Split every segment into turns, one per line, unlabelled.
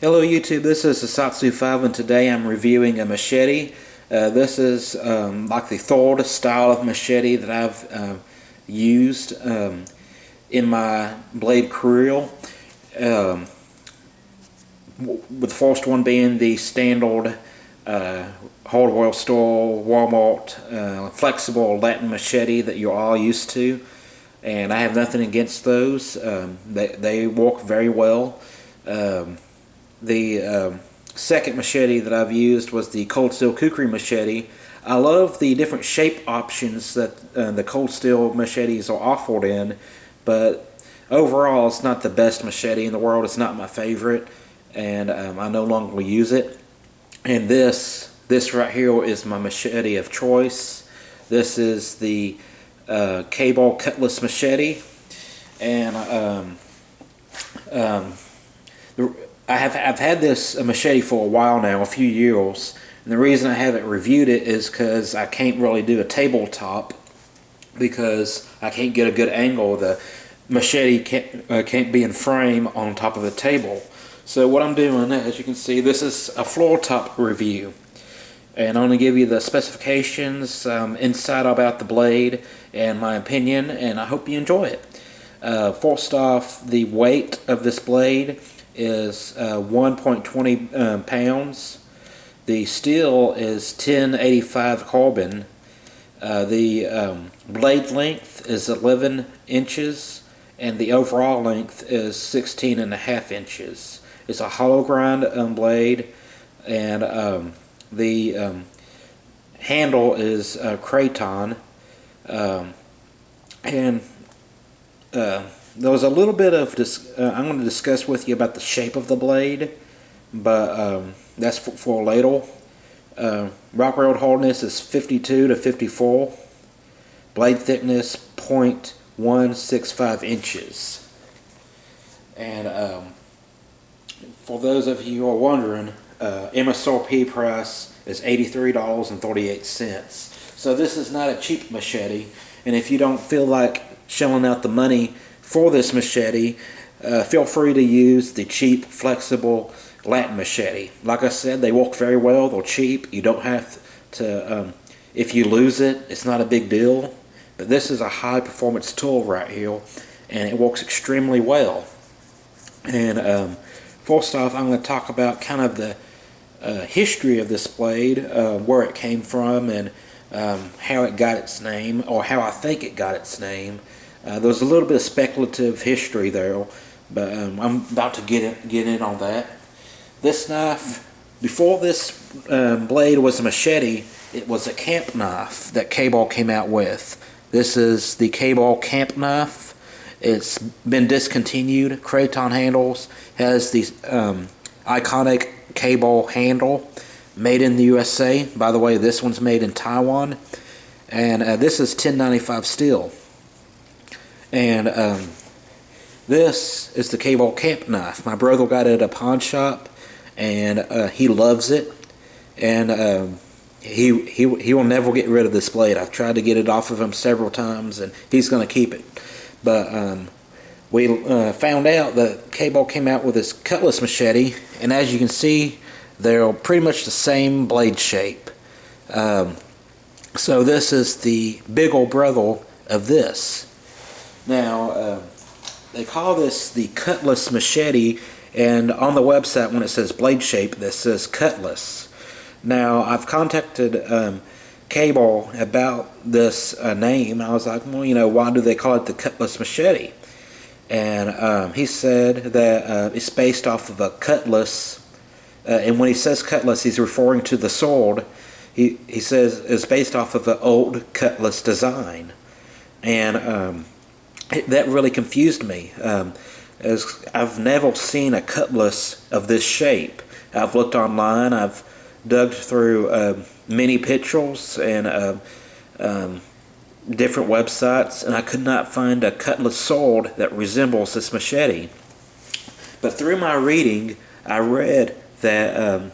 Hello YouTube, this is Sasatsu 5 and today I'm reviewing a machete. This is like the third style of machete that I've used in my blade career. With the first one being the standard hardware store, Walmart, flexible Latin machete that you're all used to. And I have nothing against those. They work very well. The second machete that I've used was the cold steel kukri machete. I love the different shape options that the cold steel machetes are offered in, but overall it's not the best machete in the world. It's not my favorite, and I no longer use it. And this right here is my machete of choice. This is the kabar Cutlass machete, and I've had this machete for a while now, a few years, and the reason I haven't reviewed it is because I can't really do a tabletop because I can't get a good angle. The machete can't be in frame on top of the table. So what I'm doing, as you can see, this is a floor top review, and I'm going to give you the specifications, insight about the blade, and my opinion, and I hope you enjoy it. First off, the weight of this blade is 1.20 pounds. The steel is 1085 carbon. The blade length is 11 inches, and the overall length is 16.5 inches. It's a hollow grind blade, and the handle is craton, and there was a little bit of I'm going to discuss with you about the shape of the blade, but that's for later. Rock railed hardness is 52 to 54. Blade thickness 0.165 inches. And for those of you who are wondering, Msrp Price is $83.38. So this is not a cheap machete, and if you don't feel like shelling out the money for this machete, feel free to use the cheap, flexible Latin machete. Like I said, they work very well. They're cheap. You don't have to, if you lose it, it's not a big deal. But this is a high-performance tool right here, and it works extremely well. And first off, I'm going to talk about kind of the history of this blade, where it came from, and how it got its name, or how I think it got its name. There's a little bit of speculative history there, but I'm about to get in on that. This knife, before this blade was a machete, it was a camp knife that Kabar came out with. This is the Kabar camp knife. It's been discontinued. Craton handles, has the iconic Kabar handle, made in the USA. By the way, this one's made in Taiwan, and this is 1095 steel. And this is the Kabar camp knife. My brother got it at a pawn shop, and he loves it. And he will never get rid of this blade. I've tried to get it off of him several times, and he's going to keep it. But we found out that Kabar came out with this Cutlass machete, and as you can see, they're pretty much the same blade shape. So this is the big old brother of this. Now, they call this the Cutlass machete, and on the website when it says blade shape, this says Cutlass. Now, I've contacted Kabar about this name. I was like, well, you know, why do they call it the Cutlass machete? And he said that it's based off of a cutlass, and when he says cutlass, he's referring to the sword. He says it's based off of an old cutlass design, and that really confused me, as I've never seen a cutlass of this shape. I've looked online, I've dug through many pictures and different websites, and I could not find a cutlass sword that resembles this machete. But through my reading, I read that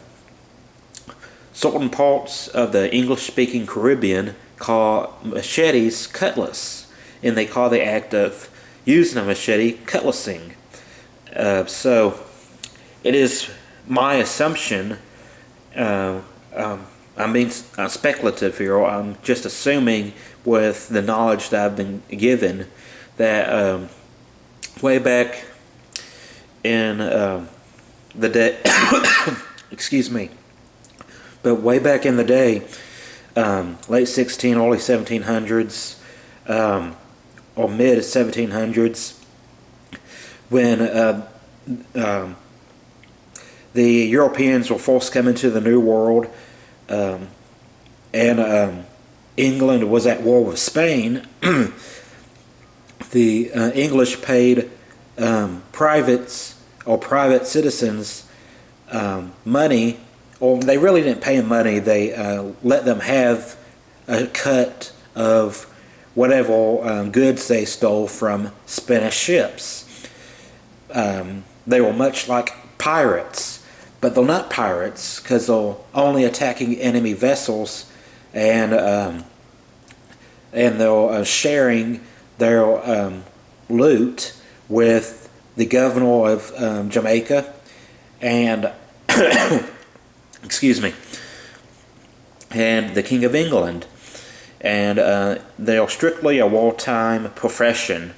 certain parts of the English-speaking Caribbean call machetes cutlass, and they call the act of using a machete cutlassing. So it is my assumption, I'm being speculative here. I'm just assuming with the knowledge that I've been given that way back in the day, excuse me, but way back in the day, late 16, early 1700s, or mid 1700s, when the Europeans were forced to come into the New World, and England was at war with Spain. The English paid privates or private citizens money, or they really didn't pay them money. They let them have a cut of whatever goods they stole from Spanish ships. They were much like pirates, but they're not pirates because they're only attacking enemy vessels, and they're sharing their loot with the governor of Jamaica and excuse me, and the King of England, and they're strictly a wartime profession,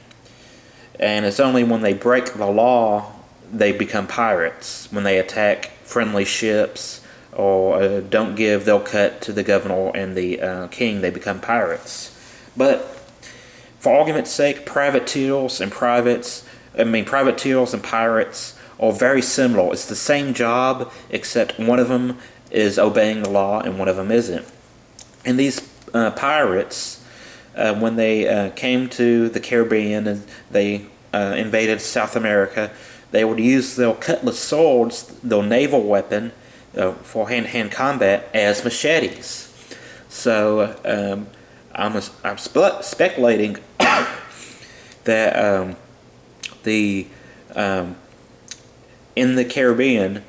and it's only when they break the law they become pirates. When they attack friendly ships or don't give their cut to the governor and the king, they become pirates. But for argument's sake, privateers and privateers and pirates are very similar. It's the same job, except one of them is obeying the law and one of them isn't. And these pirates, when they came to the Caribbean and they invaded South America, they would use their Cutlass swords, their naval weapon, for hand-to-hand combat, as machetes. So I'm speculating that in the Caribbean,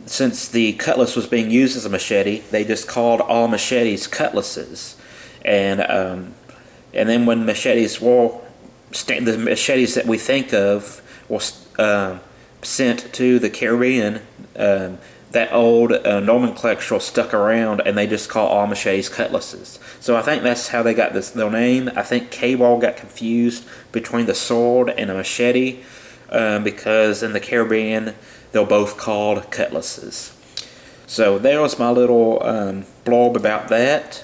since the Cutlass was being used as a machete, they just called all machetes Cutlasses, and then when machetes were the machetes that we think of were sent to the Caribbean, that old nomenclature stuck around, and they just call all machetes Cutlasses. So I think that's how they got their name. I think Cable got confused between the sword and a machete, because in the Caribbean they're both called Cutlasses. So there was my little blurb about that.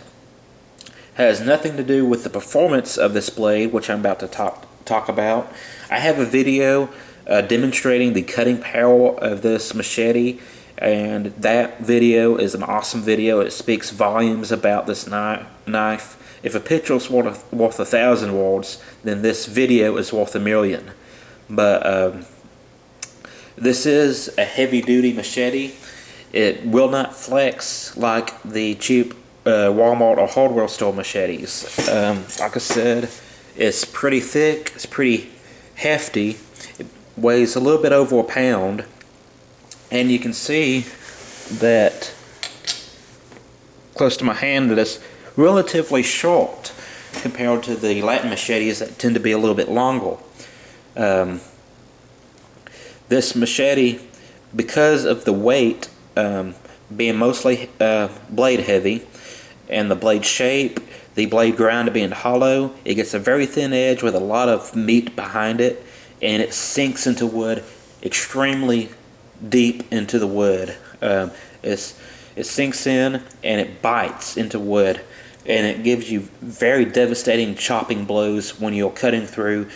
Has nothing to do with the performance of this blade, which I'm about to talk about. I have a video demonstrating the cutting power of this machete, and that video is an awesome video. It speaks volumes about this knife. If a picture is worth 1,000 words, then this video is worth 1,000,000. But this is a heavy-duty machete. It will not flex like the cheap Walmart or hardware store machetes. Like I said, it's pretty thick, it's pretty hefty, it weighs a little bit over a pound, and you can see that close to my hand that it's relatively short compared to the Latin machetes that tend to be a little bit longer. This machete, because of the weight being mostly blade heavy, and the blade shape, the blade grind being hollow, it gets a very thin edge with a lot of meat behind it, and it sinks into wood extremely deep into the wood. It sinks in and it bites into wood, and it gives you very devastating chopping blows when you're cutting through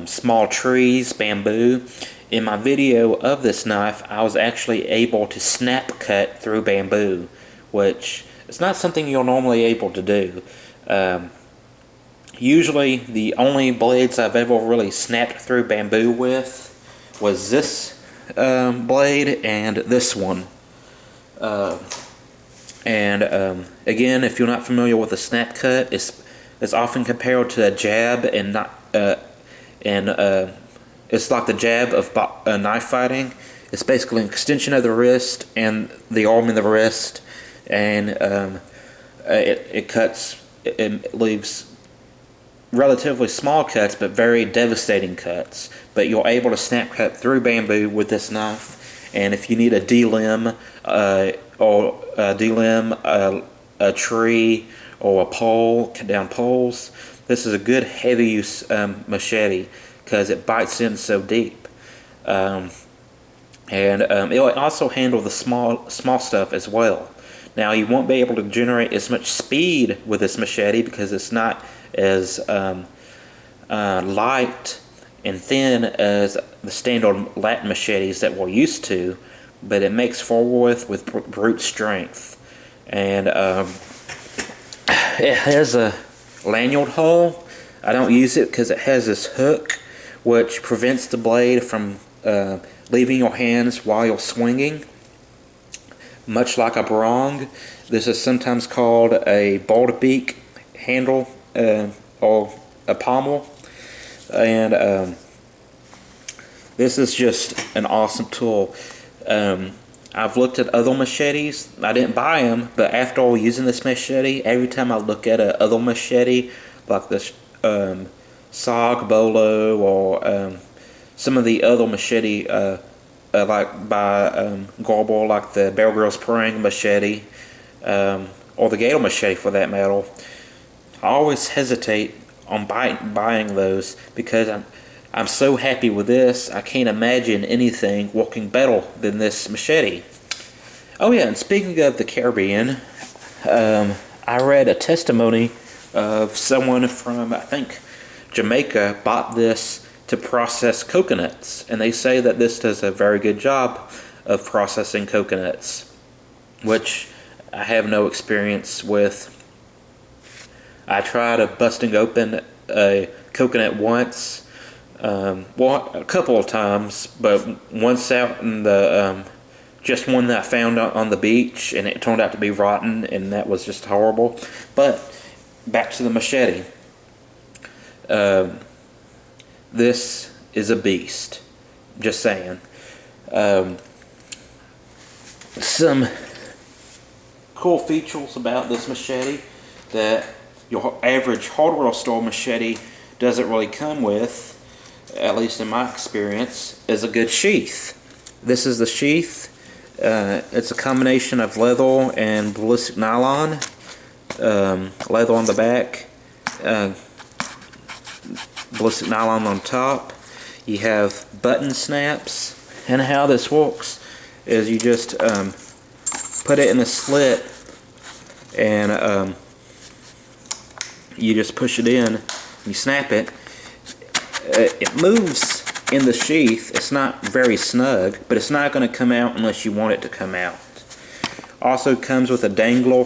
small trees, bamboo. In my video of this knife, I was actually able to snap cut through bamboo, which it's not something you're normally able to do. Usually the only blades I've ever really snapped through bamboo with was this blade and this one. Again, if you're not familiar with a snap cut, it's often compared to a jab, and it's like the jab of knife fighting. It's basically an extension of the wrist and the arm in the wrist, and it leaves relatively small cuts but very devastating cuts. But you're able to snap cut through bamboo with this knife, And if you need a delimb or delimb a tree or a pole, cut down poles, this is a good heavy use machete because it bites in so deep. It'll also handle the small stuff as well. Now you won't be able to generate as much speed with this machete because it's not as light and thin as the standard Latin machetes that we're used to, but it makes forward with brute strength. And it has a lanyard hole. I don't use it because it has this hook which prevents the blade from leaving your hands while you're swinging. Much like a barong, this is sometimes called a board beak handle or a pommel. And this is just an awesome tool. I've looked at other machetes. I didn't buy them, but after all using this machete, every time I look at a other machete, like this SOG Bolo or some of the other machete, like by Garble, like the Bear Grylls Praying machete, or the Gator machete for that matter, I always hesitate on buying those because I'm so happy with this. I can't imagine anything working better than this machete. Oh yeah, and speaking of the Caribbean, I read a testimony of someone from, I think, Jamaica bought this to process coconuts, and they say that this does a very good job of processing coconuts, which I have no experience with. I tried busting open a coconut once, well, a couple of times, but once out in the just one that I found on the beach, and it turned out to be rotten, and that was just horrible. But back to the machete. This is a beast. Just saying. Some cool features about this machete that your average hardware store machete doesn't really come with, at least in my experience, is a good sheath. This is the sheath. It's a combination of leather and ballistic nylon. Leather on the back, ballistic nylon on top. You have button snaps, and how this works is you just put it in a slit, and you just push it in, you snap it. It moves in the sheath. It's not very snug, but it's not going to come out unless you want it to come out. Also comes with a dangler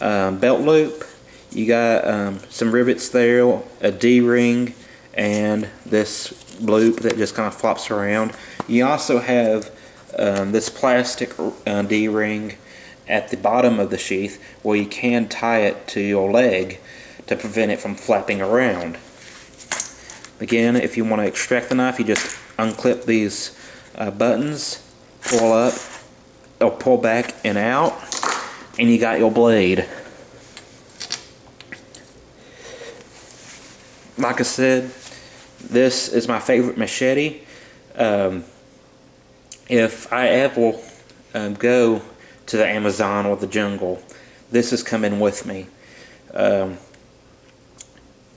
belt loop. You got some rivets there, a D-ring, and this loop that just kind of flops around. You also have this plastic D-ring at the bottom of the sheath where you can tie it to your leg to prevent it from flapping around. Again, if you want to extract the knife, you just unclip these buttons, pull up, or pull back and out, and you got your blade. Like I said, this is my favorite machete. If I ever go to the Amazon or the jungle, this is coming with me.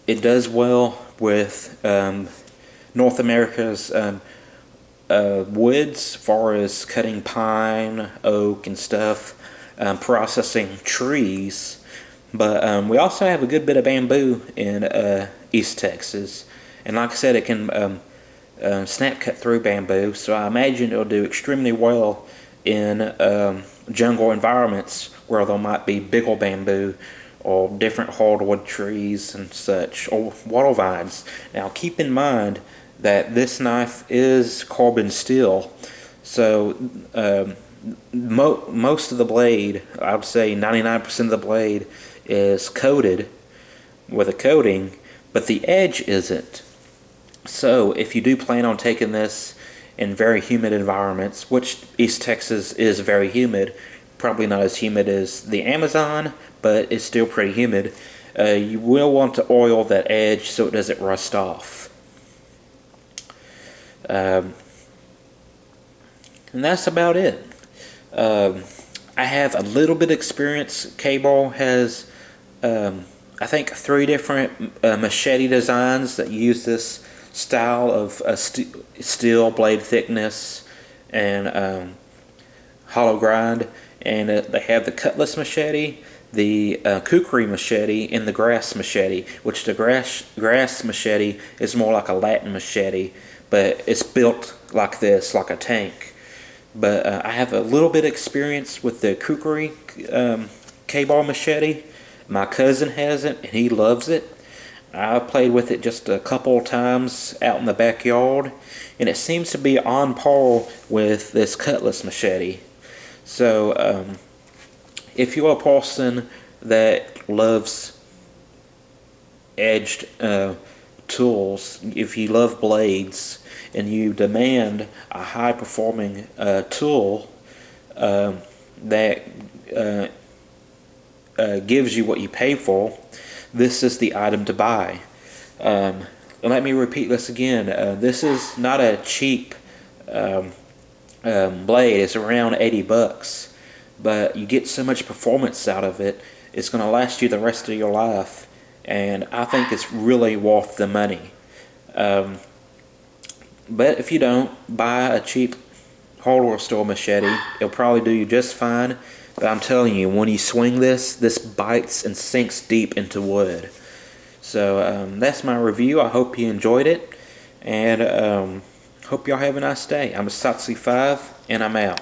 It does well with North America's woods, as far as cutting pine, oak, and stuff, processing trees. But we also have a good bit of bamboo in East Texas, and like I said, it can snap cut through bamboo. So I imagine it'll do extremely well in jungle environments where there might be bigger bamboo or different hardwood trees and such, or wattle vines. Now keep in mind that this knife is carbon steel, so most of the blade, I would say 99% of the blade, is coated with a coating, but the edge isn't. So if you do plan on taking this in very humid environments, which East Texas is very humid, probably not as humid as the Amazon, but it's still pretty humid, you will want to oil that edge so it doesn't rust off. And that's about it. I have a little bit of experience. K-Ball has, I think, 3 different machete designs that use this style of steel blade thickness and hollow grind. And they have the Cutlass machete, the kukri machete, and the grass machete, which the grass machete is more like a Latin machete, but it's built like this, like a tank. But I have a little bit of experience with the kukri K-Ball machete. My cousin has it, and he loves it. I played with it just a couple of times out in the backyard, and it seems to be on par with this Cutlass machete. So, if you're a person that loves edged tools, if you love blades, and you demand a high-performing tool that gives you what you pay for, this is the item to buy. Let me repeat this again. This is not a cheap blade. It's around 80 bucks, but you get so much performance out of it, it's going to last you the rest of your life, and I think it's really worth the money. But if you don't, buy a cheap hardware store machete. It'll probably do you just fine, but I'm telling you, when you swing this bites and sinks deep into wood. So that's my review. I hope you enjoyed it, and hope y'all have a nice day. I'm Msrp 5, and I'm out.